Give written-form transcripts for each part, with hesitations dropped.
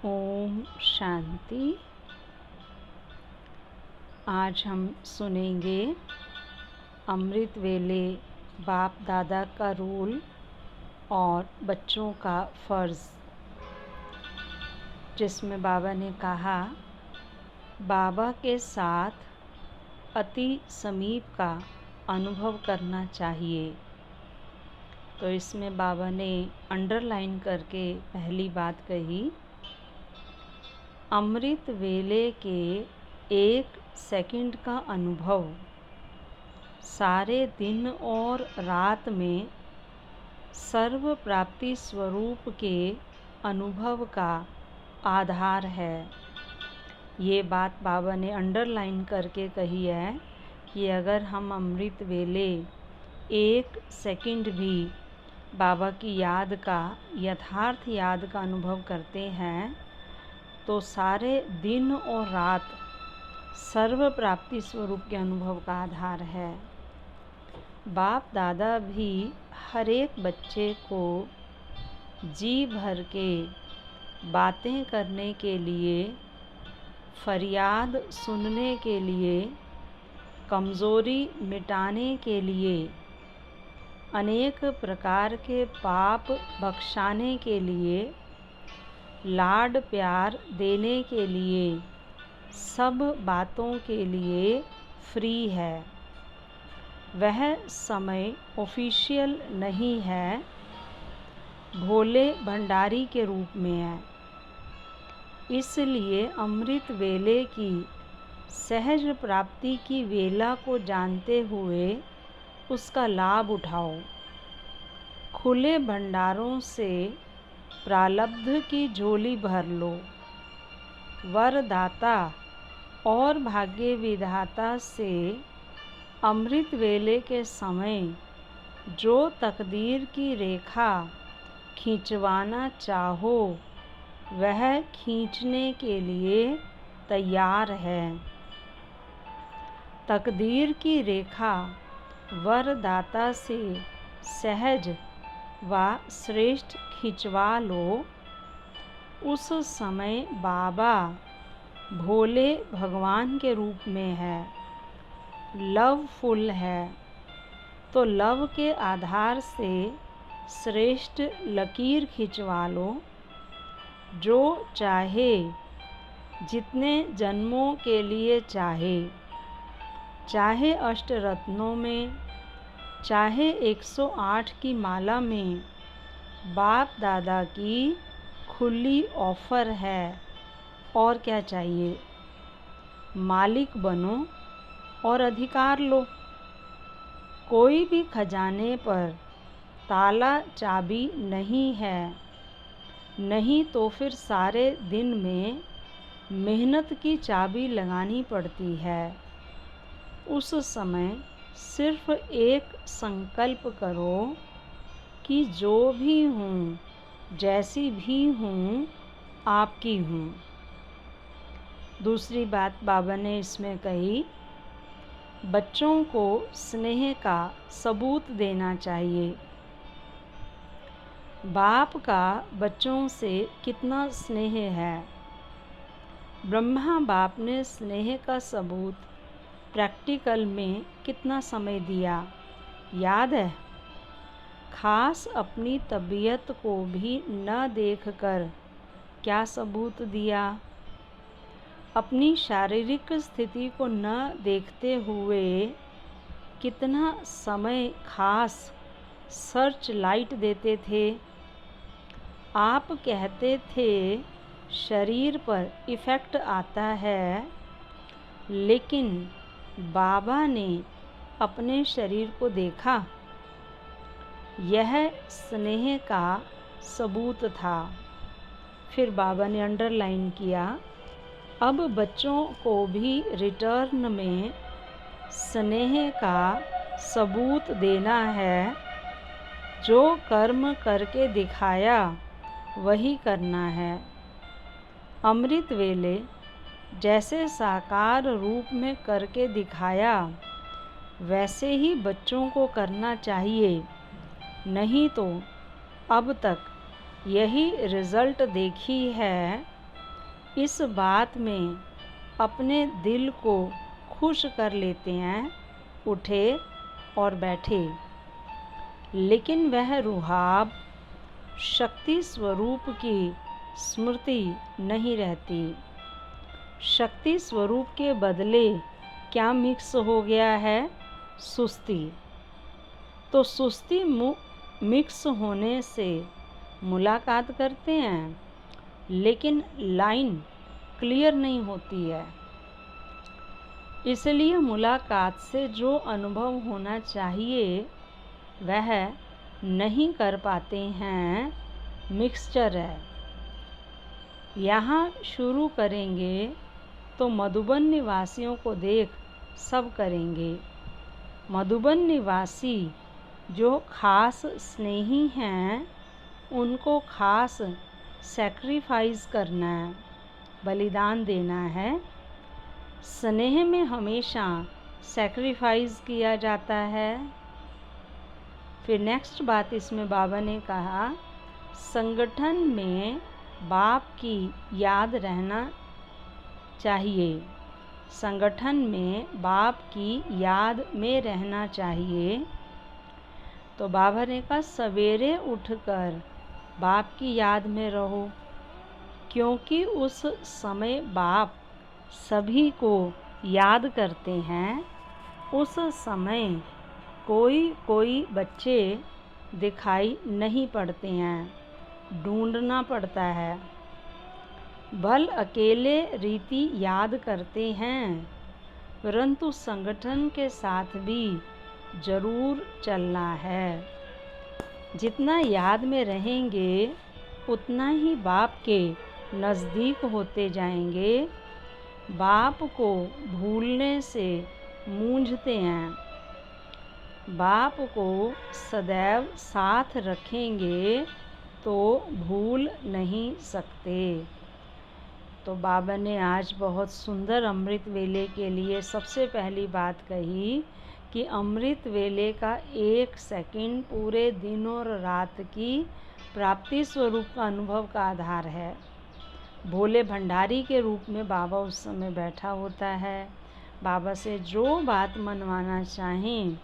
ओम शांति। आज हम सुनेंगे अमृत वेले बाप दादा का रोल और बच्चों का फ़र्ज़, जिसमें बाबा ने कहा बाबा के साथ अति समीप का अनुभव करना चाहिए। तो इसमें बाबा ने अंडरलाइन करके पहली बात कही, अमृत वेले के 1 सेकंड का अनुभव सारे दिन और रात में सर्व प्राप्ति स्वरूप के अनुभव का आधार है। ये बात बाबा ने अंडरलाइन करके कही है कि अगर हम अमृत वेले 1 सेकंड भी बाबा की याद का, यथार्थ याद का अनुभव करते हैं तो सारे दिन और रात सर्व प्राप्ति स्वरूप के अनुभव का आधार है। बाप दादा भी हर एक बच्चे को जी भर के बातें करने के लिए, फरियाद सुनने के लिए, कमज़ोरी मिटाने के लिए, अनेक प्रकार के पाप बख्शाने के लिए, लाड प्यार देने के लिए, सब बातों के लिए फ्री है। वह समय ऑफिशियल नहीं है, भोले भंडारी के रूप में है। इसलिए अमृत वेले की सहज प्राप्ति की वेला को जानते हुए उसका लाभ उठाओ। खुले भंडारों से प्रारब्ध की झोली भर लो। वरदाता और भाग्य विधाता से अमृत वेले के समय जो तकदीर की रेखा खींचवाना चाहो वह खींचने के लिए तैयार है। तकदीर की रेखा वरदाता से सहज व श्रेष्ठ खिंचवा लो। उस समय बाबा भोले भगवान के रूप में है, लवफुल है, तो लव के आधार से श्रेष्ठ लकीर खिंचवा लो। जो चाहे, जितने जन्मों के लिए चाहे, चाहे अष्टरत्नों में, चाहे 108 की माला में, बाप दादा की खुली ऑफ़र है। और क्या चाहिए? मालिक बनो और अधिकार लो। कोई भी खजाने पर ताला चाबी नहीं है, नहीं तो फिर सारे दिन में मेहनत की चाबी लगानी पड़ती है। उस समय सिर्फ एक संकल्प करो कि जो भी हूँ, जैसी भी हूँ, आपकी हूँ। दूसरी बात बाबा ने इसमें कही, बच्चों को स्नेह का सबूत देना चाहिए। बाप का बच्चों से कितना स्नेह है। ब्रह्मा बाप ने स्नेह का सबूत प्रैक्टिकल में कितना समय दिया, याद है? खास अपनी तबीयत को भी न देखकर क्या सबूत दिया? अपनी शारीरिक स्थिति को न देखते हुए कितना समय खास सर्च लाइट देते थे। आप कहते थे शरीर पर इफ़ेक्ट आता है, लेकिन बाबा ने अपने शरीर को देखा। यह स्नेह का सबूत था। फिर बाबा ने अंडरलाइन किया, अब बच्चों को भी रिटर्न में स्नेह का सबूत देना है। जो कर्म करके दिखाया वही करना है। अमृत वेले जैसे साकार रूप में करके दिखाया वैसे ही बच्चों को करना चाहिए, नहीं तो अब तक यही रिज़ल्ट देखी है इस बात में अपने दिल को खुश कर लेते हैं, उठे और बैठे, लेकिन वह रुहाब शक्ति स्वरूप की स्मृति नहीं रहती। शक्ति स्वरूप के बदले क्या मिक्स हो गया है? सुस्ती। तो सुस्ती मिक्स होने से मुलाकात करते हैं, लेकिन लाइन क्लियर नहीं होती है। इसलिए मुलाकात से जो अनुभव होना चाहिए वह नहीं कर पाते हैं, मिक्सचर है। यहाँ शुरू करेंगे तो मधुबन निवासियों को देख सब करेंगे। मधुबन निवासी जो खास स्नेही हैं, उनको खास सैक्रिफाइस करना है, बलिदान देना है। स्नेह में हमेशा सैक्रिफाइस किया जाता है। फिर नेक्स्ट बात इसमें बाबा ने कहा, संगठन में बाप की याद रहना चाहिए। संगठन में बाप की याद में रहना चाहिए। तो बाबा ने कहा, सवेरे उठकर बाप की याद में रहो, क्योंकि उस समय बाप सभी को याद करते हैं। उस समय कोई बच्चे दिखाई नहीं पड़ते हैं, ढूंढना पड़ता है। भल अकेले रीति याद करते हैं, परंतु संगठन के साथ भी जरूर चलना है। जितना याद में रहेंगे उतना ही बाप के नज़दीक होते जाएंगे। बाप को भूलने से मूंझते हैं, बाप को सदैव साथ रखेंगे तो भूल नहीं सकते। तो बाबा ने आज बहुत सुंदर अमृत वेले के लिए सबसे पहली बात कही कि अमृत वेले का 1 सेकंड पूरे दिन और रात की प्राप्ति स्वरूप का अनुभव का आधार है। भोले भंडारी के रूप में बाबा उस समय बैठा होता है। बाबा से जो बात मनवाना चाहें,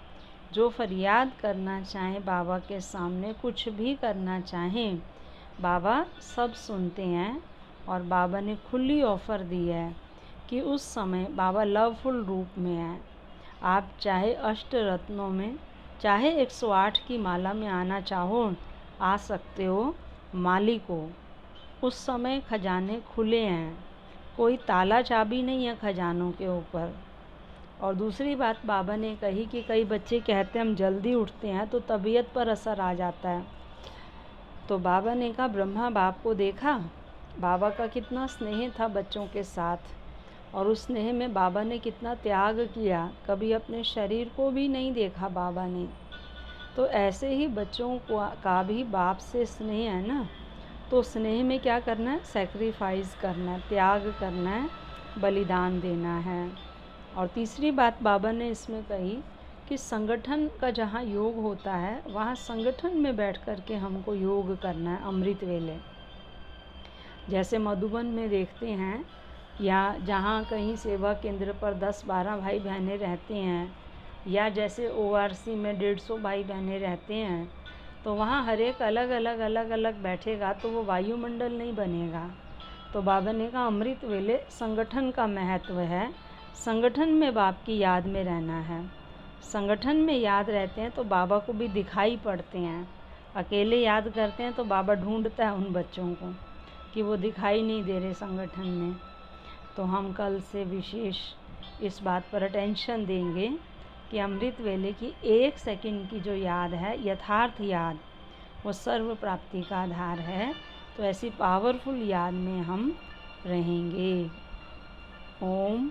जो फरियाद करना चाहें, बाबा के सामने कुछ भी करना चाहें, बाबा सब सुनते हैं। और बाबा ने खुली ऑफ़र दी है कि उस समय बाबा लवफुल रूप में है। आप चाहे अष्ट रत्नों में, चाहे 108 की माला में आना चाहो, आ सकते हो। माली को उस समय खजाने खुले हैं, कोई ताला चाबी नहीं है खजानों के ऊपर। और दूसरी बात बाबा ने कही कि कई बच्चे कहते हैं हम जल्दी उठते हैं तो तबीयत पर असर आ जाता है। तो बाबा ने कहा, ब्रह्मा बाप को देखा, बाबा का कितना स्नेह था बच्चों के साथ, और उस स्नेह में बाबा ने कितना त्याग किया, कभी अपने शरीर को भी नहीं देखा बाबा ने। तो ऐसे ही बच्चों का भी बाप से स्नेह है ना। तो स्नेह में क्या करना है? सैक्रिफाइस करना है, त्याग करना है, बलिदान देना है। और तीसरी बात बाबा ने इसमें कही कि संगठन का जहाँ योग होता है वहाँ संगठन में बैठ कर के हमको योग करना है अमृत वेले। जैसे मधुबन में देखते हैं, या जहाँ कहीं सेवा केंद्र पर 10-12 भाई बहनें रहते हैं, या जैसे ORC में 150 भाई बहनें रहते हैं, तो वहाँ हर एक अलग अलग बैठेगा तो वो वायुमंडल नहीं बनेगा। तो बाबा ने कहा अमृत वेले संगठन का महत्व है। संगठन में बाप की याद में रहना है। संगठन में याद रहते हैं तो बाबा को भी दिखाई पड़ते हैं। अकेले याद करते हैं तो बाबा ढूंढता है उन बच्चों को कि वो दिखाई नहीं दे रहे संगठन में। तो हम कल से विशेष इस बात पर अटेंशन देंगे कि अमृत वेले की 1 सेकंड की जो याद है, यथार्थ याद, वो सर्व प्राप्ति का आधार है। तो ऐसी पावरफुल याद में हम रहेंगे। ओम